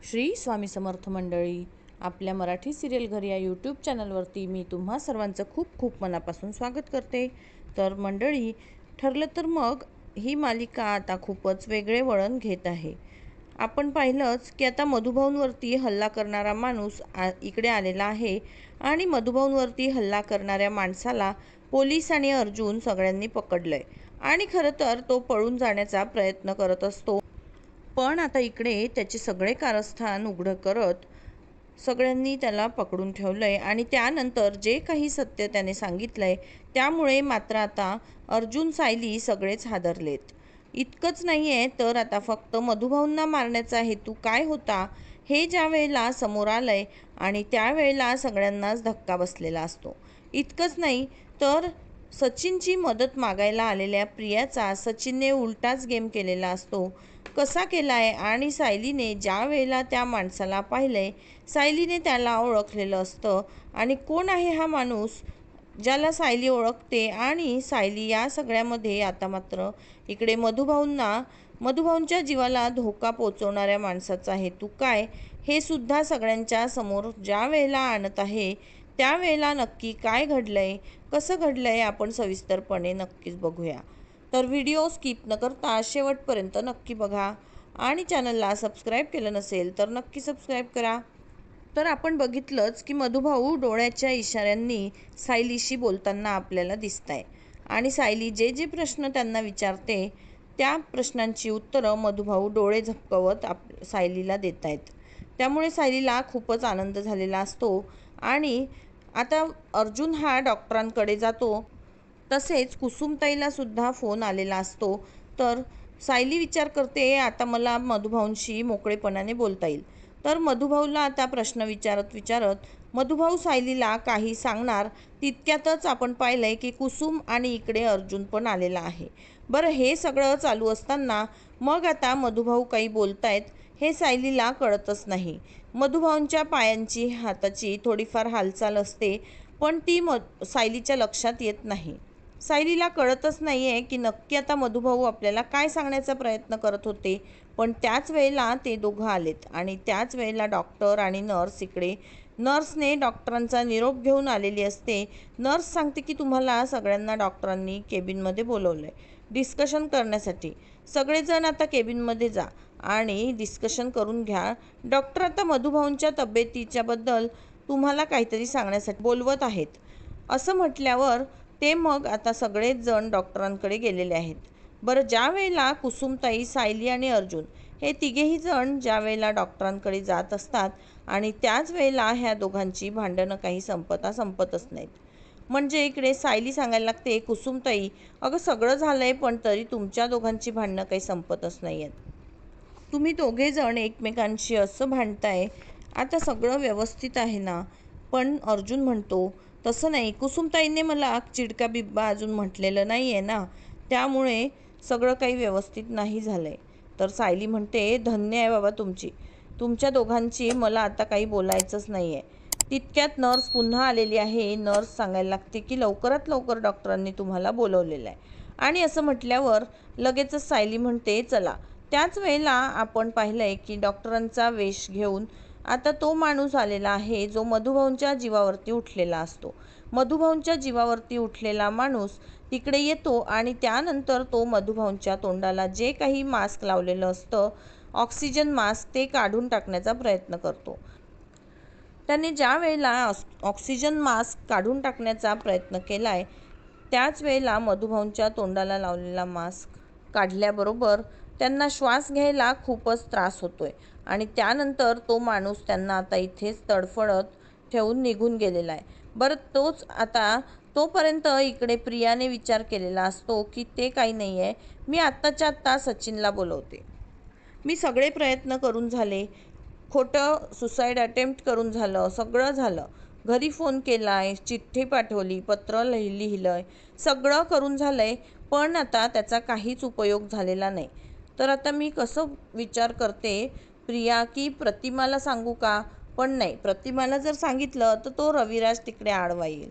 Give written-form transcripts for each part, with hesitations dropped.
श्री स्वामी समर्थ मंडळी, आपल्या मराठी सिरियल घर या यूट्यूब चॅनलवरती मी तुम्हा सर्वांचं खूप खूप मनापासून स्वागत करते। तर मंडळी, ठरलं तर मग ही मालिका आता खूपच वेगळे वळण घेत आहे। आपण पाहिलंच की आता मधुभाऊंवरती हल्ला करणारा माणूस इकडे आलेला आहे आणि मधुभाऊंवरती हल्ला करणाऱ्या माणसाला पोलीस आणि अर्जुन सगळ्यांनी पकडलंय आणि खरं तर तो पळून जाण्याचा प्रयत्न करत असतो। पण आता इकडे त्याचे सगळे कारस्थान उघड करत सगळ्यांनी त्याला पकडून ठेवलंय आणि त्यानंतर जे काही सत्य त्याने सांगितलंय त्यामुळे मात्र आता अर्जुन, सायली सगळेच हादरलेत। इतकंच नाहीये तर आता फक्त मधुभाऊंना मारण्याचा हेतू काय होता हे ज्या वेळेला समोर आलंय आणि त्यावेळेला सगळ्यांनाच धक्का बसलेला असतो। इतकंच नाही तर सचिनची मदत मागायला आलेल्या प्रियाचा सचिनने उलटाच गेम केलेला असतो। कसा केलाय आणि सायलीने ज्या वेळेला त्या माणसाला पाहिलंय, सायलीने त्याला ओळखलेलं असतं आणि कोण आहे हा माणूस ज्याला सायली ओळखते आणि सायली या सगळ्यामध्ये आता मात्र इकडे मधुभाऊंच्या जीवाला धोका पोचवणाऱ्या माणसाचा हेतू काय हे सुद्धा सगळ्यांच्या समोर ज्या वेळेला आणत आहे त्यावेळेला नक्की काय घडलंय, कसं घडलंय आपण सविस्तरपणे नक्कीच बघूया। तर व्हिडिओ स्किप न करता शेवटपर्यंत नक्की बघा आणि चॅनलला सबस्क्राईब केलं नसेल तर नक्की सबस्क्राईब करा। तर आपण बघितलंच की मधुभाऊ डोळ्याच्या इशाऱ्यांनी सायलीशी बोलताना आपल्याला दिसताय आणि सायली जे जे प्रश्न त्यांना विचारते त्या प्रश्नांची उत्तरं मधुभाऊ डोळे झपकवत सायलीला देत आहेत। त्यामुळे सायलीला खूपच आनंद झालेला असतो आणि आता अर्जुन हा डॉक्टरांकडे जातो। तसेच कुसुमताईला सुद्धा फोन आलेला असतो। तर सायली विचार करते आता मला मधुभाऊंशी मोकळेपणाने बोलता येईल। तर मधुभाऊला आता प्रश्न विचारत मधुभाऊ सायलीला काही सांगणार तितक्यातच आपण पाहिलंय की कुसुम आणि इकडे अर्जुन पण आलेला आहे। बरं, हे सगळं चालू असताना मग आता मधुभाऊ काही बोलतायत हे सायलीला कळतच नाही। मधुभाऊंच्या पायांची हाताची थोडीफार हालचाल असते पण ती सायलीच्या लक्षात येत नाही। सायलीला कळतच नाहीये की नक्की आता मधुभाऊ आपल्याला काय सांगण्याचा प्रयत्न करत होते। पण त्याच वेळेला ते दोघं आलेत आणि त्याच वेळेला डॉक्टर आणि नर्स इकडे नर्सने डॉक्टरांचा निरोप घेऊन आलेली असते। नर्स सांगते की तुम्हाला सगळ्यांना डॉक्टरांनी केबिनमध्ये बोलवलंय डिस्कशन करण्यासाठी। सगळेजण आता केबिनमध्ये जा आणि डिस्कशन करून घ्या। डॉक्टर आता मधुभाऊंच्या तब्येतीच्या बद्दल तुम्हाला काहीतरी सांगण्यासाठी बोलवत आहेत असं म्हटल्यावर ते मग आता सगळेच जण डॉक्टरांकडे गेलेले आहेत। बरं, ज्या वेळेला कुसुमताई, सायली आणि अर्जुन हे तिघेही जण ज्या वेळेला डॉक्टरांकडे जात असतात आणि त्याच वेळेला ह्या दोघांची भांडणं काही संपतच नाहीत। म्हणजे इकडे सायली सांगायला लागते, कुसुमताई अगं सगळं झालंय पण तरी तुमच्या दोघांची भांडणं काही संपतच नाही आहेत। तुम्ही दोघे जण एकमेकांशी असं भांडताय, आता सगळं व्यवस्थित आहे ना? पण अर्जुन म्हणतो तसं नाही, कुसुमताईंनी मला चिडका बिब्बा अजून म्हटलेलं नाही आहे ना, त्यामुळे सगळं काही व्यवस्थित नाही झालंय। तर सायली म्हणते धन्य आहे बाबा तुमच्या दोघांची मला आता काही बोलायचंच नाही आहे। तितक्यात नर्स पुन्हा आलेली आहे। नर्स सांगायला लागते की लवकरात लवकर डॉक्टरांनी तुम्हाला बोलवलेलं आहे आणि असं म्हटल्यावर लगेचच सायली म्हणते चला। त्याच वेळेला आपण पाहिलंय की डॉक्टरांचा वेश घेऊन आता तो माणूस आलेला आहे जो मधुभाऊंच्या जीवावरती उठलेला असतो। मधुभाऊंच्या जीवावरती उठलेला माणूस तिकडे येतो आणि त्यानंतर तो मधुभाऊंच्या तोंडाला जे काही मास्क लावलेलं असतं ऑक्सिजन मास्क ते काढून टाकण्याचा प्रयत्न करतो। त्याने ज्या वेळेला ऑक्सिजन मास्क काढून टाकण्याचा प्रयत्न केलाय त्याच वेळेला मधुभाऊंच्या तोंडाला लावलेला मास्क काढल्याबरोबर त्यांना श्वास घ्यायला खूपच त्रास होतोय आणि त्यानंतर तो माणूस त्यांना आता इथेच तडफडत ठेवून निघून गेलेला आहे। बरं, तोपर्यंत इकडे प्रियाने विचार केलेला असतो की ते काही नाही आहे, मी आत्ताच्या आत्ता सचिनला बोलवते। मी सगळे प्रयत्न करून झाले, खोटं सुसाईड अटेम्प्ट करून झालं, सगळं झालं, घरी फोन केलाय, चिठ्ठी पाठवली, पत्र लिहिलंय, सगळं करून झालंय पण आता त्याचा काहीच उपयोग झालेला नाही। तर आता मी कसं विचार करते प्रिया की प्रतिमाला सांगू का? पण नाही, प्रतिमाला जर सांगितलं तर तो रविराज तिकडे आडवा येईल,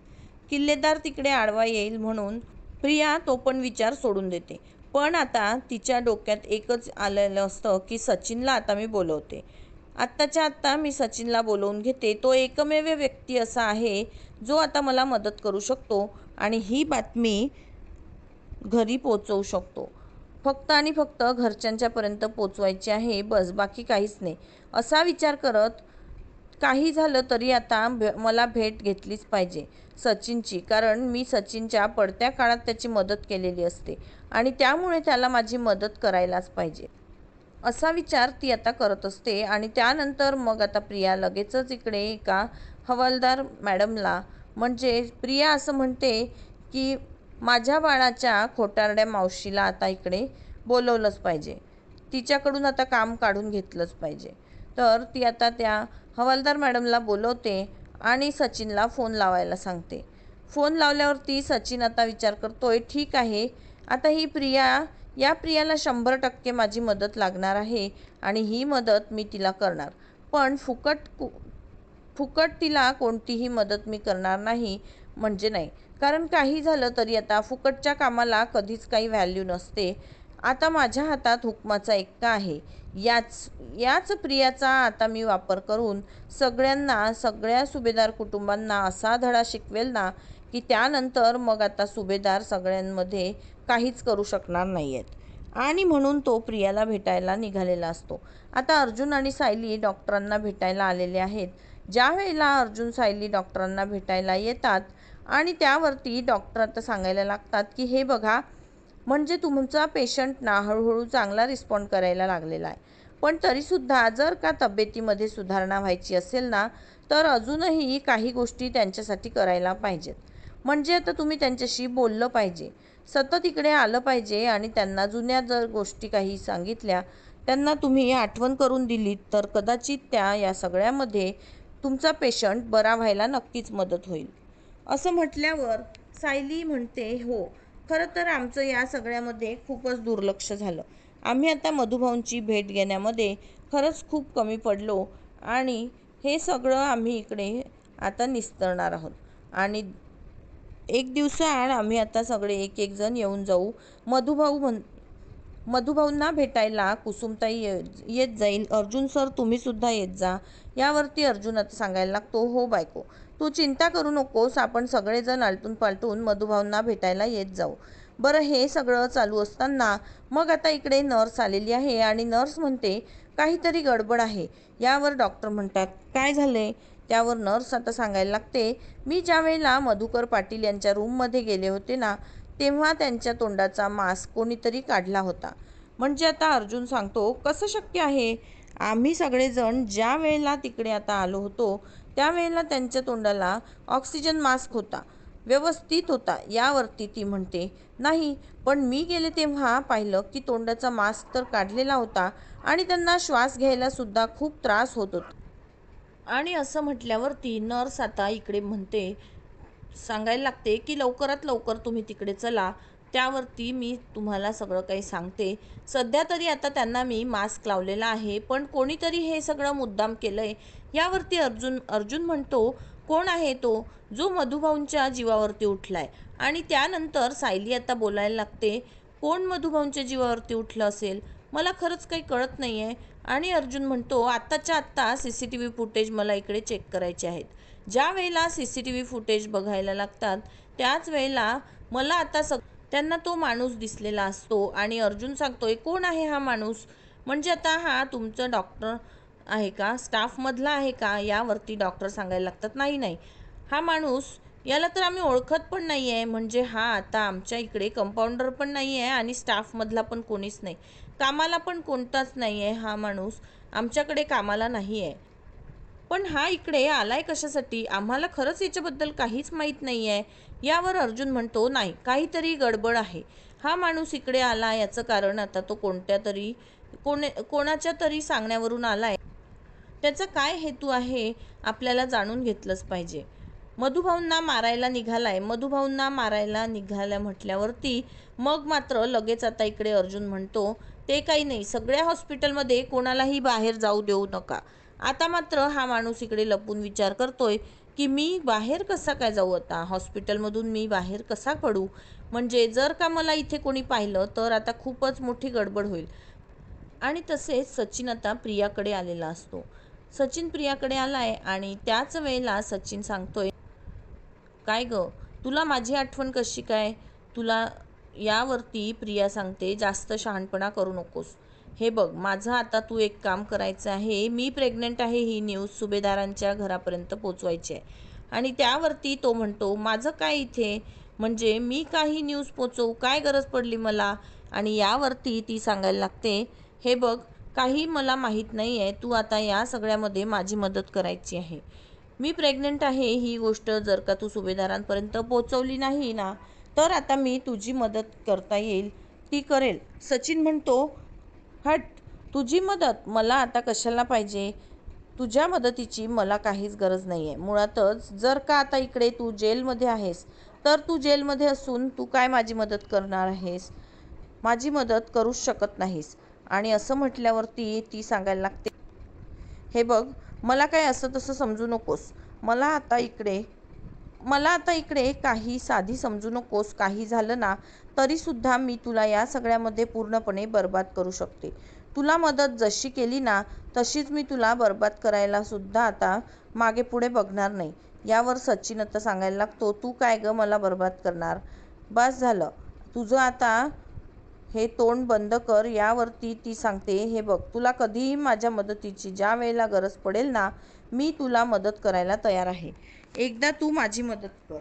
किल्लेदार तिकडे आडवा येईल म्हणून प्रिया तो पण विचार सोडून देते। पण आता तिच्या डोक्यात एकच आलेलं असतं की सचिनला आता मी बोलवते आत्ताच्या आत्ता मी सचिनला बोलवून घेते. तो एकमेव व्यक्ती असा आहे जो आता मला मदत करू शकतो आणि ही बातमी घरी पोचवू शकतो. फक्त आणि फक्त घरच्यांच्यापर्यंत पोचवायची आहे, बस, बाकी काहीच नाही. असा विचार करत काही झालं तरी आता मला भेट घेतलीच पाहिजे सचिनची, कारण मी सचिनच्या पडत्या काळात त्याची मदत केलेली असते आणि त्यामुळे त्याला माझी मदत करायलाच पाहिजे, असा विचार ती आता करत असते. आणि त्यानंतर मग आता प्रिया लगेचच इकडे एका हवालदार मॅडमला, म्हणजे प्रिया असं म्हणते की माझ्या बाळाच्या खोटारड्या मावशीला आता इकडे बोलवलंच पाहिजे, तिच्याकडून आता काम काढून घेतलंच पाहिजे. तर ती आता त्या हवालदार मॅडमला बोलवते आणि सचिनला फोन लावायला सांगते. फोन लावल्यावरती सचिन आता विचार करतोय, ठीक आहे, आता ही प्रियाला 100% माझी मदत लागणार आहे आणि ही मदत मी तिला करणार, पण फुकट तिला कोणतीही मदत मी करणार नाही, म्हणजे नाही, कारण काही झालं तरी आता फुकटच्या कामाला कधीच काही व्हॅल्यू नसते. आता माझ्या हातात हुकमाचा एक्का आहे. याच प्रियाचा आता मी वापर करून सगळ्या सुभेदार कुटुंबांना असा धडा शिकवेल ना की त्यानंतर मग आता सुभेदार सगळ्यांमध्ये काहीच करू शकणार नाही आहेत. आणि म्हणून तो प्रियाला भेटायला निघालेला असतो. आता अर्जुन आणि सायली डॉक्टरांना भेटायला आलेले आहेत. ज्या वेळेला अर्जुन सायली डॉक्टरांना भेटायला येतात आणि त्यावरती डॉक्टर आता सांगायला लागतात की हे बघा, म्हणजे तुमचा पेशंट ना हळूहळू चांगला रिस्पॉन्ड करायला लागलेला आहे, पण तरीसुद्धा जर का तब्येतीमध्ये सुधारणा व्हायची असेल ना तर अजूनही काही गोष्टी त्यांच्यासाठी करायला पाहिजेत. म्हणजे आता तुम्ही त्यांच्याशी बोललं पाहिजे, सतत इकडे आलं पाहिजे आणि त्यांना जुन्या जर गोष्टी काही सांगितल्या, त्यांना तुम्ही आठवण करून दिलीत तर कदाचित या सगळ्यामध्ये तुमचा पेशंट बरा व्हायला नक्कीच मदत होईल. असं म्हटल्यावर सायली म्हणते, हो, खरं तर आमचं या सगळ्यामध्ये खूपच दुर्लक्ष झालं. आम्ही आता मधुभाऊंची भेट घेण्यामध्ये खरंच खूप कमी पडलो आणि हे सगळं आम्ही इकडे आता निस्तरणार आहोत आणि एक दिवसाआड आम्ही आता सगळे एक जण येऊन जाऊ. मधुभाऊंना भेटायला कुसुमताई येत जाईल. अर्जुन सर तुम्ही सुद्धा येत जा. यावरती अर्जुन आता सांगायला लागतो, हो बायको, तू चिंता करू नकोस, आपण सगळेजण आलटून पालटून मधुभाऊंना भेटायला येत जाऊ. बरं, हे सगळं चालू असताना मग आता इकडे नर्स आलेली आहे आणि नर्स म्हणते काहीतरी गडबड आहे. यावर डॉक्टर म्हणतात, काय झाले? त्यावर नर्स आता सांगायला लागते, मी ज्या वेळेला मधुकर पाटील यांच्या रूममध्ये गेले होते ना तेव्हा त्यांच्या तोंडाचा मास्क कोणीतरी काढला होता. म्हणजे आता अर्जुन सांगतो, कसं शक्य आहे? आम्ही सगळेजण ज्या वेळेला तिकडे आता आलो होतो त्यावेळेला त्यांच्या तोंडाला ऑक्सिजन मास्क होता, व्यवस्थित होता. यावरती ती म्हणते, नाही, पण मी गेले तेव्हा पाहिलं की तोंडाचा मास्क तर काढलेला होता आणि त्यांना श्वास घ्यायला सुद्धा खूप त्रास होत होता. आणि असं म्हटल्यावरती नर्स आता इकडे म्हणते, सांगायला लागते की लवकरात लवकर तुम्ही तिकडे चला. त्यावरती मी तुम्हाला सगळं काही सांगते. सध्या तरी आता त्यांना मी मास्क लावलेला आहे, पण कोणीतरी हे सगळं मुद्दाम केलंय. यावरती अर्जुन म्हणतो, कोण आहे तो जो मधुभाऊंच्या जीवावरती उठलाय? आणि त्यानंतर सायली आता बोलायला लागते, कोण मधुभाऊंच्या जीवावरती उठलं असेल, मला खरंच काही कळत नाही आहे. आणि अर्जुन म्हणतो, आत्ताच्या आत्ता CCTV फुटेज मला इकडे चेक करायचे आहेत. ज्या वेळेला CCTV फुटेज बघायला लागतात त्याच वेळेला मला आता त्यांना तो माणूस दिसलेला असतो. आणि अर्जुन सांगतोय, कोण आहे हा माणूस? म्हणजे आता हा तुमचं डॉक्टर आहे का, स्टाफमधला आहे का? यावरती डॉक्टर सांगायला लागतात, नाही नाही, हा माणूस, याला तर आम्ही ओळखत पण नाही आहे. म्हणजे हा आता आमच्या इकडे कंपाऊंडर पण नाही आहे आणि स्टाफमधला पण कोणीच नाही, कामाला पण कोणताच नाही आहे. हा माणूस आमच्याकडे कामाला नाही आहे, पण हा इकडे आलाय कशासाठी? आम्हाला खरंच याच्याबद्दल काहीच माहीत नाही आहे. यावर अर्जुन म्हणतो, नाही, काहीतरी गडबड आहे. हा माणूस इकडे आला याचं कारण आता तो कोणाच्या तरी सांगण्यावरून आलाय. त्याचा काय हेतू आहे आपल्याला जाणून घेतलंच पाहिजे. मधुभाऊंना मारायला निघाल्या म्हटल्यावरती मग मात्र लगेच आता इकडे अर्जुन म्हणतो, ते काही नाही, सगळ्या हॉस्पिटलमध्ये कोणालाही बाहेर जाऊ देऊ नका. आता मात्र हा माणूस इकडे लपून विचार करतोय की मी बाहेर कसा काय जाऊ, आता हॉस्पिटलमधून मी बाहेर कसा पडू? म्हणजे जर का मला इथे कोणी पाहिलं तर आता खूपच मोठी गडबड होईल. आणि तसेच सचिन आता प्रियाकडे आलेला असतो सचिन प्रियाकडे आलाय आणि त्याच वेळेला सचिन सांगतोय, काय ग, तुला माझी आठवण कशी काय? तुला यावरती प्रिया सांगते, जास्त शहाणपणा करू नकोस. हे बघ, माझं आता तू एक काम करायचं आहे, मी प्रेग्नंट आहे ही न्यूज सुभेदारांच्या घरापर्यंत पोचवायची आहे. आणि त्यावरती तो म्हणतो, माझं काय इथे, म्हणजे मी काही न्यूज पोचवू, काय गरज पडली मला? आणि यावरती ती सांगायला लागते, हे बघ, काही मला माहीत नाही आहे, तू आता या सगळ्यामध्ये माझी मदत करायची आहे. मी प्रेग्नंट आहे ही गोष्ट जर का तू सुभेदारांपर्यंत पोचवली नाही ना, तर आता मी तुझी मदत करता येईल ती करेल. सचिन म्हणतो, हट, तुझी मदत मला आता कशाला पाहिजे? तुझ्या मदतीची मला काहीच गरज नाही आहे. मुळातच जर का आता इकडे तू जेलमध्ये आहेस, तर तू जेलमध्ये असून तू काय माझी मदत करणार आहेस? माझी मदत करूच शकत नाहीस. आणि असं म्हटल्यावरती ती सांगायला लागते, हे बघ, मला काय असं तसं समजू नकोस. मला आता इकडे काही साधी समजू नकोस. काही झालं ना तरीसुद्धा मी तुला या सगळ्यामध्ये पूर्णपणे बर्बाद करू शकते. तुला मदत जशी केली ना तशीच मी तुला बर्बाद करायला सुद्धा आता मागे पुढे बघणार नाही. यावर सचिन आता सांगायला लागतो, तू काय ग मला बर्बाद करणार? बस झालं, तुझं आता हे तोंड बंद कर. यावरती ती सांगते, हे बघ, तुला कधीही माझ्या मदतीची ज्या वेळेला गरज पडेल ना, मी तुला मदत करायला तयार आहे. एकदा तू माझी मदत कर.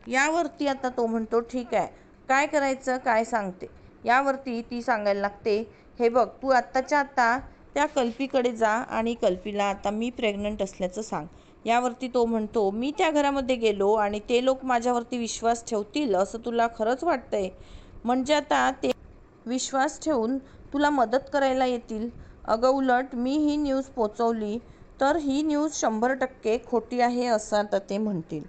यावरती आता तो म्हणतो, ठीक आहे, काय करायचं काय सांगते. यावरती ती सांगायला लागते, हे बघ, तू आत्ताच्या आत्ता त्या कल्पीकडे जा आणि कल्पीला आता मी प्रेग्नंट असल्याचं सांग. यावरती तो म्हणतो, मी त्या घरामध्ये गेलो आणि ते लोक माझ्यावरती विश्वास ठेवतील असं तुला खरंच वाटतंय? म्हणजे आता ते विश्वास ठेवून तुला मदत करायला येतील? अगं, उलट मी ही न्यूज पोचवली तर ही न्यूज 100% खोटी आहे असं आता ते म्हणतील.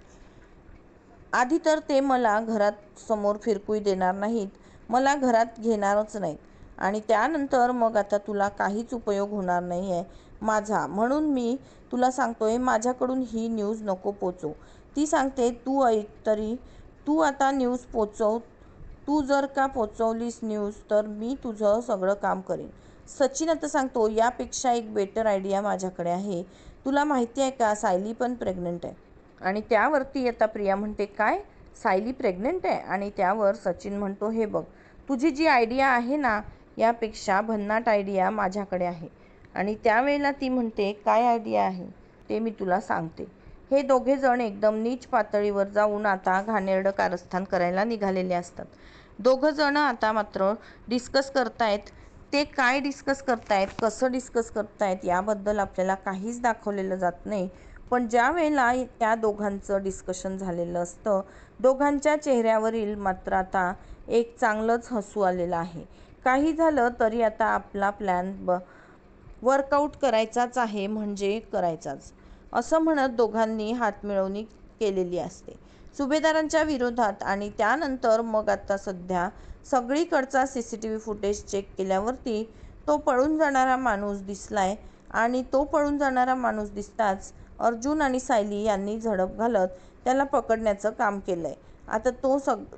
आधी तर ते मला घरात समोर फिरकूही देणार नाहीत, मला घरात घेणारच नाहीत. आणि त्यानंतर मग आता तुला काहीच उपयोग होणार नाही आहे माझा. म्हणून मी तुला सांगतोय, माझ्याकडून ही न्यूज नको पोचवू. ती सांगते, तू ऐक तरी, तू आता न्यूज पोचव. तू जर का पोचवलीस न्यूज तर मी तुझं सगळं काम करेन. सचिन आता सांगतो, यापेक्षा एक बेटर आयडिया माझ्याकडे आहे. तुला माहिती आहे का, सायली पण प्रेग्नंट आहे. आणि त्यावरती आता प्रिया म्हणते, काय, सायली प्रेग्नंट आहे? आणि त्यावर सचिन म्हणतो, हे बघ, तुझी जी आयडिया आहे ना, यापेक्षा भन्नाट आयडिया माझ्याकडे आहे. आणि त्यावेळेला ती म्हणते, काय आयडिया आहे ते मी तुला सांगते. हे दोघे जण एकदम नीच पातळीवर जाऊन आता घाणेरडं कारस्थान करायला निघालेले असतात. दोघं जण आता मात्र डिस्कस करतायत. ते काय डिस्कस करतायत, कसं डिस्कस करतायत याबद्दल आपल्याला काहीच दाखवलेलं जात नाही. पण ज्या वेळेला त्या दोघांचं डिस्कशन झालेलं असतं, दोघांच्या चेहऱ्यावरील मात्र आता एक चांगलंच हसू आलेलं आहे. काही झालं तरी आता आपला प्लॅन वर्कआउट करायचाच आहे, म्हणजे करायचाच, असं म्हणत दोघांनी हातमिळवणी केलेली असते सुभेदारांच्या विरोधात. आणि त्यानंतर मग आता सध्या सगळीकडचा CCTV फुटेज चेक केल्यावरती तो पळून जाणारा माणूस दिसलाय. आणि तो पळून जाणारा माणूस दिसताच अर्जुन आणि सायली यांनी झडप घालत त्याला पकडण्याचं काम केलंय. आता तो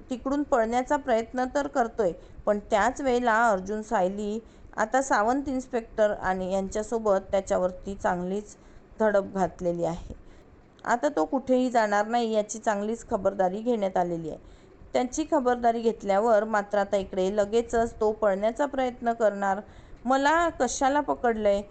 तिकडून पळण्याचा प्रयत्न तर करतोय, पण त्याच वेळेला अर्जुन, सायली, आता सावंत इन्स्पेक्टर आणि यांच्यासोबत त्याच्यावरती चांगलीच धडक घातलेली आहे. आता तो कुठेही जाणार नाही याची चांगलीच खबरदारी घेण्यात आलेली आहे. त्यांची खबरदारी घेतल्यावर मात्र आता इकडे लगेचच तो पळण्याचा प्रयत्न करणार. मला कशाला पकडलंय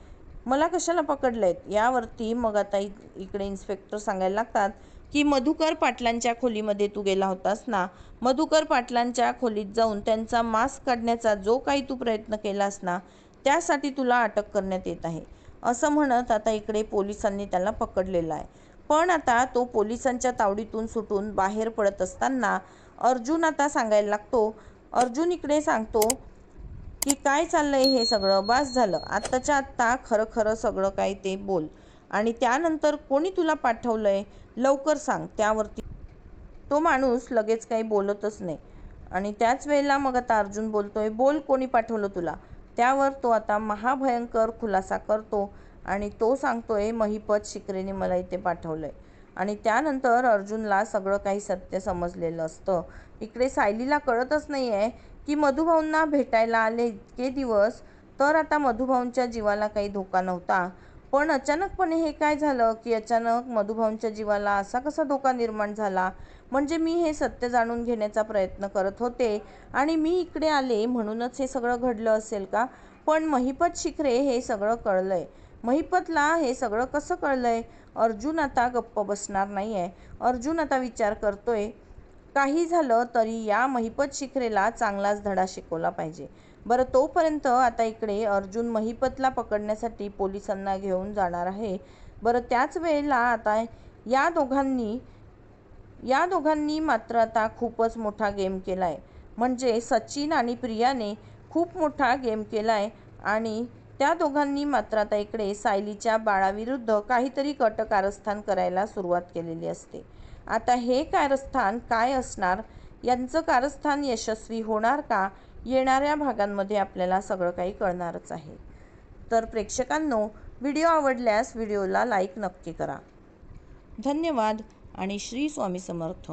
यावरती मग आता इकडे इन्स्पेक्टर सांगायला लागतात की मधुकर पाटलांच्या खोलीमध्ये तू गेला होतास ना, मधुकर पाटलांच्या खोलीत जाऊन त्यांचा मास्क काढण्याचा जो काही तू प्रयत्न केलास ना, त्यासाठी तुला अटक करण्यात येत आहे, असं म्हणत आता इकडे पोलिसांनी त्याला पकडलेलं आहे. पण आता तो पोलिसांच्या तावडीतून सुटून बाहेर पडत असताना अर्जुन आता सांगायला लागतो, अर्जुन इकडे सांगतो की काय चाललंय हे सगळं, बास झालं, आत्ताच्या आत्ता खरं खरं सगळं काय ते बोल. आणि त्यानंतर कोणी तुला पाठवलंय लवकर सांग. त्यावरती तो माणूस लगेच काही बोलतच नाही. आणि त्याच वेळेला मग आता अर्जुन बोलतोय, बोल, कोणी पाठवलं तुला? त्यावर तो आता महाभयंकर खुलासा करतो आणि तो सांगतोय, महिपत शिकरेने मला इथे पाठवलंय. आणि त्यानंतर अर्जुनला सगळं काही सत्य समजलेलं असतं. इकडे सायलीला कळतच नाही आहे की मधुभाऊंना भेटायला आले इतके दिवस तर आता मधुभाऊंच्या जीवाला काही धोका नव्हता, पण अचानकपणे हे काय झालं की अचानक मधुभाऊंच्या जीवाला असा कसा धोका निर्माण झाला? म्हणजे मी हे सत्य जाणून घेण्याचा प्रयत्न करत होते आणि मी इकडे आले म्हणूनच हे सगळं घडलं असेल का? पण महिपत शिखरे हे सगळं कळलंय. महिपतला हे सगळं कसं कळलंय? अर्जुन आता गप्प बसणार नाहीये. अर्जुन आता विचार करतोय, काही झालं तरी या महिपत शिखरेला चांगलाच धडा शिकवला पाहिजे. बरं, तोपर्यंत आता इकडे अर्जुन महिपतला पकडण्यासाठी पोलिसांना घेऊन जाणार आहे. बरं, त्याच वेळेला आता या दोघांनी मात्र आता खूपच मोठा गेम केलाय. म्हणजे सचिन आणि प्रियाने खूप मोठा गेम केलाय आणि त्या दोघांनी मात्र आता इकडे सायलीच्या बाळाविरुद्ध काहीतरी कट कारस्थान करायला सुरुवात केलेली असते. आता हे कारस्थान काय असणार? यांचं कारस्थान यशस्वी होणार का? येणाऱ्या भागांमध्ये आपल्याला सगळं काही कळणारच आहे. तर प्रेक्षकांनो, व्हिडिओ आवडल्यास व्हिडिओला लाईक नक्की करा. धन्यवाद आणि श्री स्वामी समर्थ.